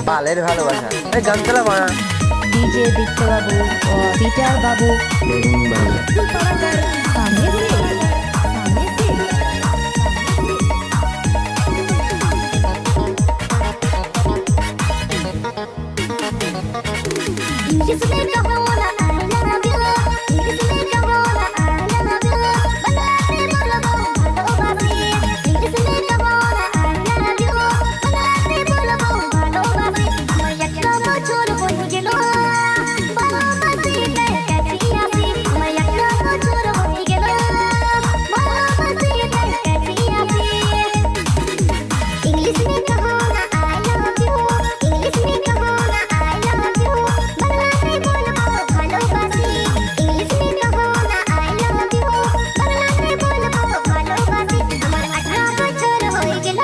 বালের ভালোবাসা এই গান চালা বানা डीजे दीप्त बाबू और पीटर बाबू सामने से जिसने कहा ना I love you जिसने कहा ना I love you बनाते बोलो भालोबासी जिसने कहा ना I love you बनाते बोलो भालोबासी मैं একটা বছর হয়ে গেল ভালোবাসি কাছে আসি मैं একটা বছর হয়ে গেল ভালোবাসি কাছে আসি इंग्लिश में कहो ना I love you इंग्लिश में कहो ना I love you বাংলাতে বলবো ভালোবাসি इंग्लिश में कहो ना I love you বাংলাতে বলবো ভালোবাসি আমার 18 বছর হয়ে গেল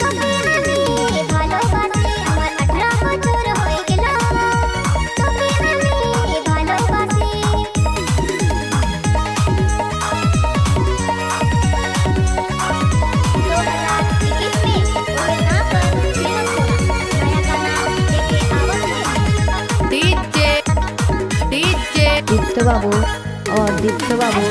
তোকে আমি ভালোবাসি আমার 18 বছর হয়ে গেল তোকে আমি ভালোবাসি 2021 में और ना पर फिल्म खोला नया गाना लेके आओ डीजे दीप्त बाबू और दीप्त बाबू